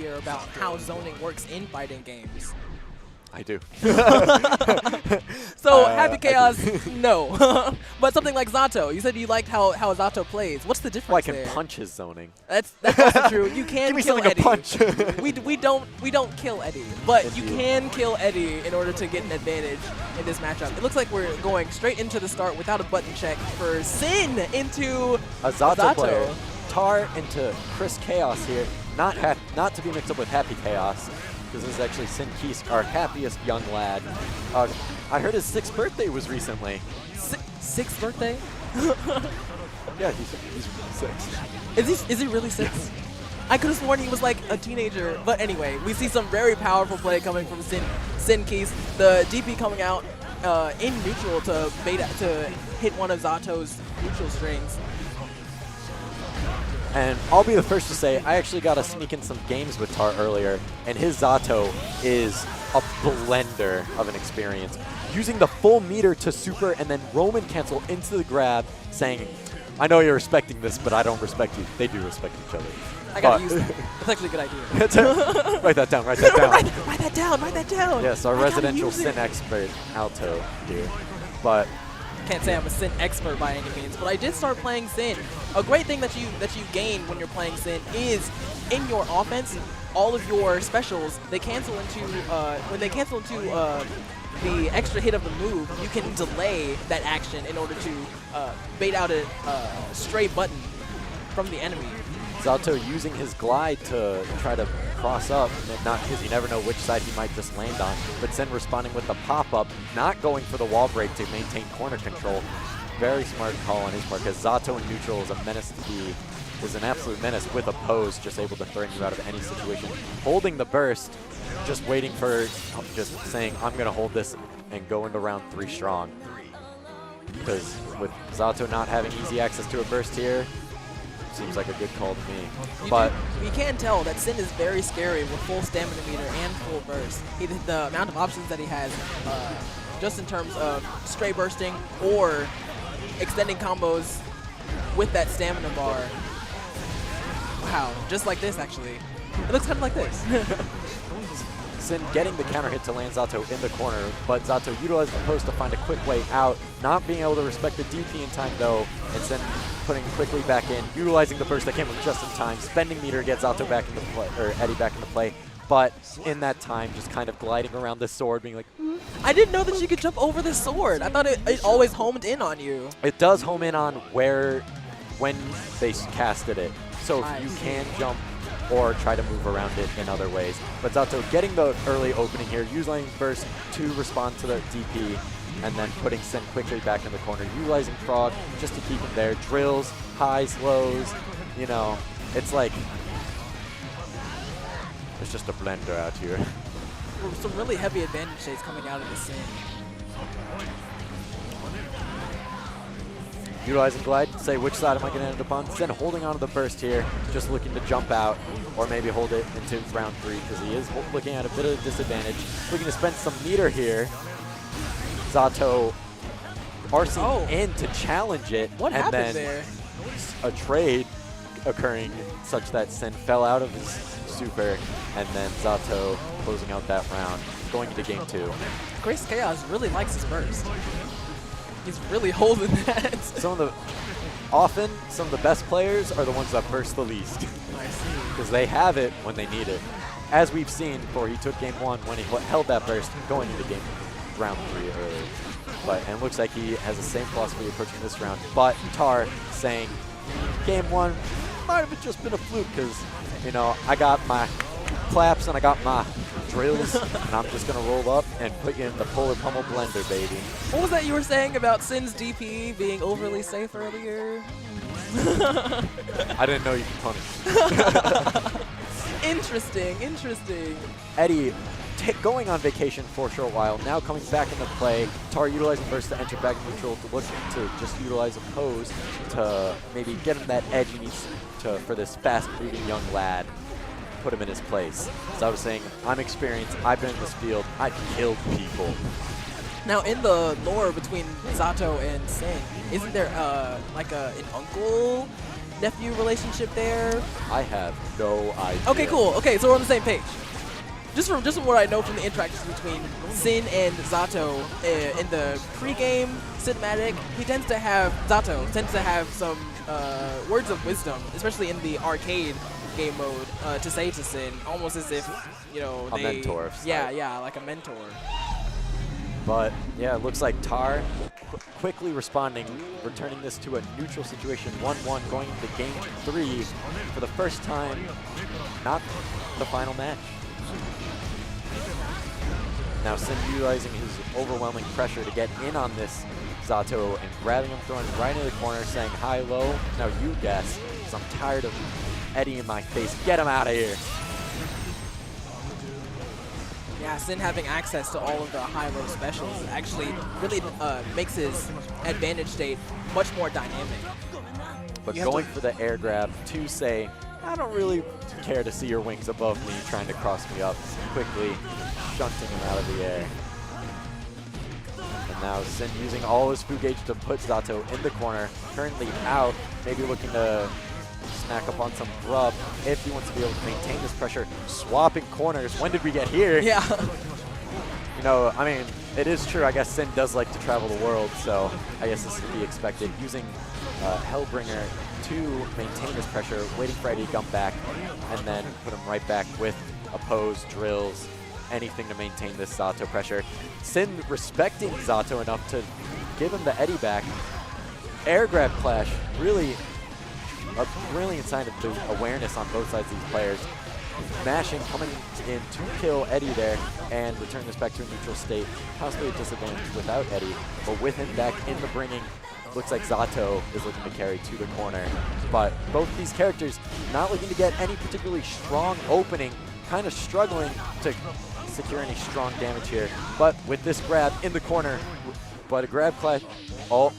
about how zoning works in fighting games. I do. So Happy Chaos, no. But something like Zato, you said you liked how Zato plays. What's the difference Well, I can there? punch his zoning. That's also true. You can Give me kill something Eddie. to punch. we don't kill Eddie, but Indeed. you can kill Eddie in order to get an advantage in this matchup. It looks like we're going straight into the start without a button check for Sin into A Zato player. Tar into Chris Chaos here. Not to be mixed up with Happy Chaos, because this is actually Sin Keese, our happiest young lad. I heard his 6th birthday was recently. Sixth birthday? Yeah, he's 6. Is he really 6? I could have sworn he was like a teenager. But anyway, we see some very powerful play coming from Sin Keese. The DP coming out in neutral to hit one of Zato's neutral strings. And I'll be the first to say, I actually got to sneak in some games with Tar earlier, and his Zato is a blender of an experience. Using the full meter to super and then Roman cancel into the grab, saying, I know you're respecting this, but I don't respect you. They do respect each other. I gotta use that. That's actually a good idea. Write that down, write that down. Write that down, write that down. Yes, our residential Sin expert, Alto, here. But can't say I'm a Sin expert by any means, but I did start playing Sin. A great thing that you gain when you're playing Sin is in your offense, all of your specials, they cancel into when they cancel into the extra hit of the move, you can delay that action in order to bait out a stray button from the enemy. Zato using his glide to try to cross up, not because you never know which side he might just land on, but Sin responding with the pop-up, not going for the wall break to maintain corner control. Very smart call on his part, because Zato in neutral is a menace to be, is an absolute menace with a pose, just able to threaten you out of any situation. Holding the burst, just waiting for, just saying, I'm going to hold this and go into round 3 strong. Because with Zato not having easy access to a burst here, seems like a good call to me. But we can tell that Sin is very scary with full stamina meter and full burst. The amount of options that he has, just in terms of stray bursting or extending combos with that stamina bar. Wow, just like this actually. It looks kind of like this. Sin getting the counter hit to land Zato in the corner, but Zato utilizing the post to find a quick way out, not being able to respect the DP in time though, and Sin putting quickly back in, utilizing the burst that came just in time, spending meter to get Zato back into play, or Eddie back into play, but in that time just kind of gliding around the sword, being like, I didn't know that you could jump over the sword. I thought it always homed in on you. It does home in on when they casted it, so if you can jump or try to move around it in other ways. But Zato getting the early opening here, using burst to respond to the DP, and then putting Sin quickly back in the corner, utilizing Frog just to keep him there. Drills, highs, lows, you know, it's like, it's just a blender out here. Some really heavy advantage shades coming out of the Sin. Utilizing glide, say which side am I going to end up on? Then holding on to the burst here, just looking to jump out, or maybe hold it into round 3, because he is looking at a bit of a disadvantage. Looking to spend some meter here. Zato RCing in to challenge it. What happened there? A trade occurring such that Sin fell out of his super, and then Zato closing out that round, going into game 2. Chris Chaos really likes his burst. He's really holding that. Some of the best players are the ones that burst the least. I see. Because they have it when they need it. As we've seen before, he took game 1 when he held that burst going into round 3 early. And it looks like he has the same philosophy approaching this round. But Tar saying, game 1 might have just been a fluke because, you know, I got my claps and I got my drills, and I'm just going to roll up and put you in the Polar Pummel blender, baby. What was that you were saying about Sin's DP being overly safe earlier? I didn't know you could punish. Interesting, interesting. Eddie going on vacation for a short while, now coming back into play. Tar utilizing burst to enter back neutral to look to just utilize a pose to maybe get him that edge he needs for this fast-moving young lad. Put him in his place. So I was saying, I'm experienced, I've been in this field, I've killed people. Now, in the lore between Zato and Sin, isn't there like an uncle nephew relationship there? I have no idea. Okay, cool. Okay, so we're on the same page. Just from what I know from the interactions between Sin and Zato in the pre-game cinematic, Zato tends to have some words of wisdom, especially in the arcade game mode, to say to Sin, almost as if, you know, A mentor. Yeah, like a mentor. But yeah, it looks like Tar quickly responding, returning this to a neutral situation, 1-1, going into game 3 for the first time, not the final match. Now Sin utilizing his overwhelming pressure to get in on this Zato and grabbing him, throwing him right in the corner, saying high-low. Now you guess, because I'm tired of Eddie in my face. Get him out of here. Yeah, Sin having access to all of the high-low specials actually really makes his advantage state much more dynamic. But going for the air grab to say, I don't really care to see your wings above me trying to cross me up, quickly shunting him out of the air. And now Sin using all his food gauge to put Zato in the corner, currently out, maybe looking to snack up on some grub if he wants to be able to maintain this pressure. Swapping corners. When did we get here? Yeah. You know, I mean, it is true. I guess Sin does like to travel the world, so I guess this is to be expected. Using Hellbringer to maintain this pressure, waiting for Eddie to come back, and then put him right back with opposed drills, anything to maintain this Zato pressure. Sin respecting Zato enough to give him the Eddie back. Air grab clash, really a brilliant sign of the awareness on both sides of these players. Mashing, coming in to kill Eddie there and return this back to a neutral state. Possibly a disadvantage without Eddie, but with him back in the bringing, looks like Zato is looking to carry to the corner. But both these characters not looking to get any particularly strong opening, kind of struggling to secure any strong damage here. But with this grab in the corner, but a grab clash, oh,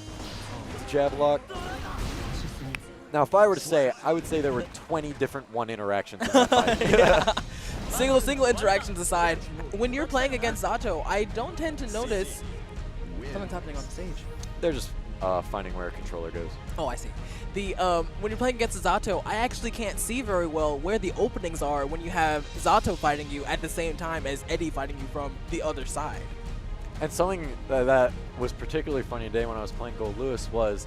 jab lock. Now, if I were to say, I would say there were 20 different one interactions in that fight. Yeah. Single interactions aside, when you're playing against Zato, I don't tend to notice something's happening on the stage. They're just finding where a controller goes. Oh, I see. The when you're playing against Zato, I actually can't see very well where the openings are when you have Zato fighting you at the same time as Eddie fighting you from the other side. And something that was particularly funny today when I was playing Gold Lewis was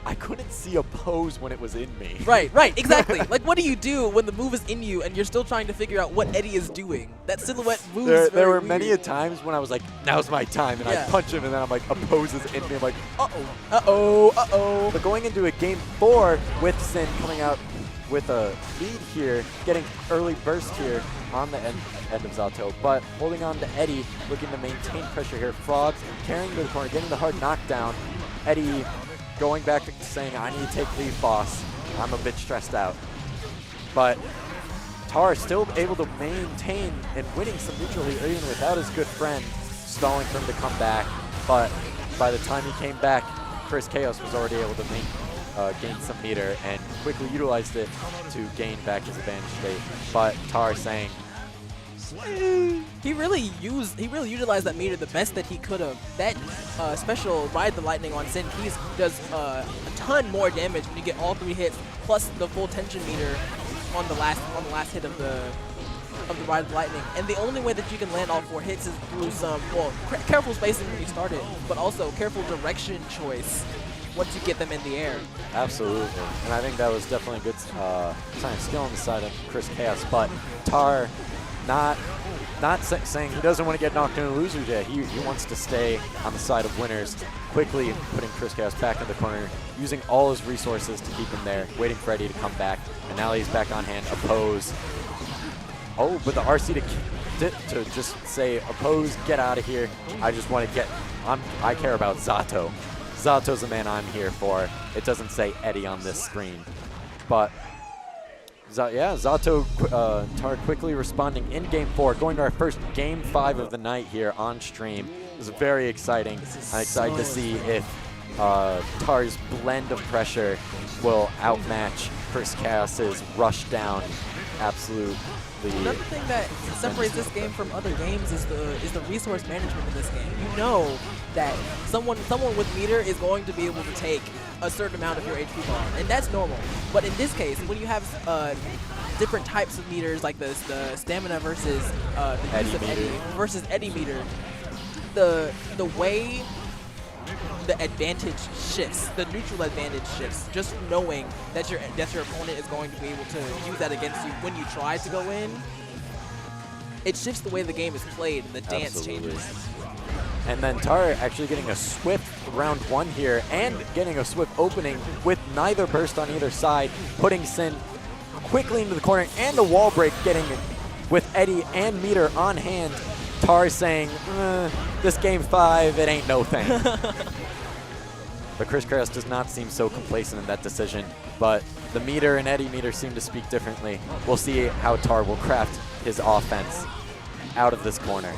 I couldn't see a pose when it was in me. Right, exactly. Like, what do you do when the move is in you and you're still trying to figure out what Eddie is doing? That silhouette moves There were weird. many a times when I was like, now's my time, and I punch him, and then I'm like, a pose is in me. I'm like, uh-oh. But going into a game 4 with Sin coming out with a lead here, getting early burst here on the end of Zato, but holding on to Eddie, looking to maintain pressure here. Frogs carrying to the corner, getting the hard knockdown. Eddie going back to saying, I need to take lead, boss. I'm a bit stressed out. But Tar is still able to maintain and winning some neutral lead even without his good friend stalling for him to come back. But by the time he came back, Chris Chaos was already able to gain some meter and quickly utilized it to gain back his advantage state. But Tar saying, he really utilized that meter the best that he could have. That special Ride the Lightning on Sin Keys does a ton more damage when you get all 3 hits plus the full tension meter on the last hit of the Ride the Lightning. And the only way that you can land all 4 hits is through some careful spacing when you start it, but also careful direction choice once you get them in the air. Absolutely, and I think that was definitely a good sign of skill on the side of Chris Chaos. But Tar not saying he doesn't want to get knocked into losers yet. He wants to stay on the side of winners, quickly putting Chris Chaos back in the corner, using all his resources to keep him there, waiting for Eddie to come back, and now he's back on hand. Oppose. Oh, but the RC to just say, oppose, get out of here. I just want to I care about Zato. Zato's the man I'm here for. It doesn't say Eddie on this screen. But Zato Tar quickly responding in Game 4, going to our first Game 5 of the night here on stream. It was very exciting. I'm excited to see if Tar's blend of pressure will outmatch Chris Chaos's rush down absolutely. Another thing that separates this game from other games is the resource management in this game. You know that someone with meter is going to be able to take a certain amount of your HP bar, and that's normal. But in this case, when you have different types of meters, like the stamina versus the use of Eddie versus Eddie meter, the way the advantage shifts, the neutral advantage shifts, just knowing that your opponent is going to be able to use that against you when you try to go in, it shifts the way the game is played and the dance changes. And then Tar actually getting a swift round 1 here and getting a swift opening with neither burst on either side, putting Sin quickly into the corner and a wall break getting it with Eddie and meter on hand. Tar saying, this game 5, it ain't no thing. But HologramMikeRoss does not seem so complacent in that decision, but the meter and Eddie meter seem to speak differently. We'll see how Tar will craft his offense out of this corner.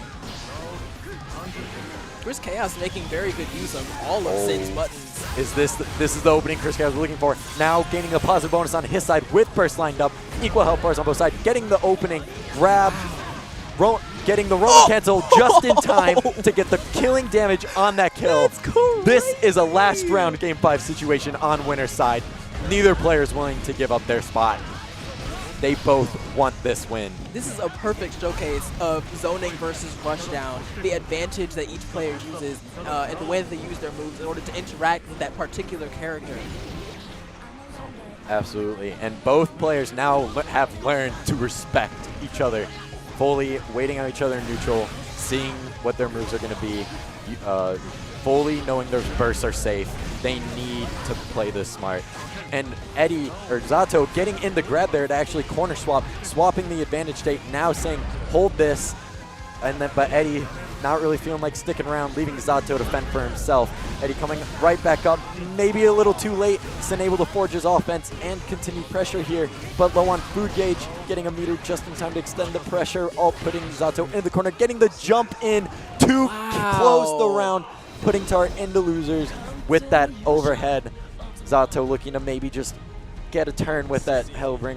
HologramMikeRoss making very good use of all of Sin's buttons. This is the opening HologramMikeRoss was looking for. Now gaining a positive bonus on his side with burst lined up. Equal health bars on both sides. Getting the opening, grab, getting the Roman cancel just in time to get the killing damage on that kill. This is a last round game 5 situation on winner's side. Neither player is willing to give up their spot. They both want this win. This is a perfect showcase of zoning versus rushdown, the advantage that each player uses, and the way that they use their moves in order to interact with that particular character. Absolutely, and both players now have learned to respect each other, fully waiting on each other in neutral, seeing what their moves are going to be, fully knowing their bursts are safe. They need to play this smart. And Eddie, or Zato, getting in the grab there to actually corner swap, swapping the advantage state, now saying, hold this. And then, but Eddie not really feeling like sticking around, leaving Zato to fend for himself. Eddie coming right back up, maybe a little too late. Sin able to forge his offense and continue pressure here, but low on food gauge, getting a meter just in time to extend the pressure, all putting Zato in the corner, getting the jump in to close the round, putting Tar into losers with that overhead. Zato looking to maybe just get a turn with that Hellbringer.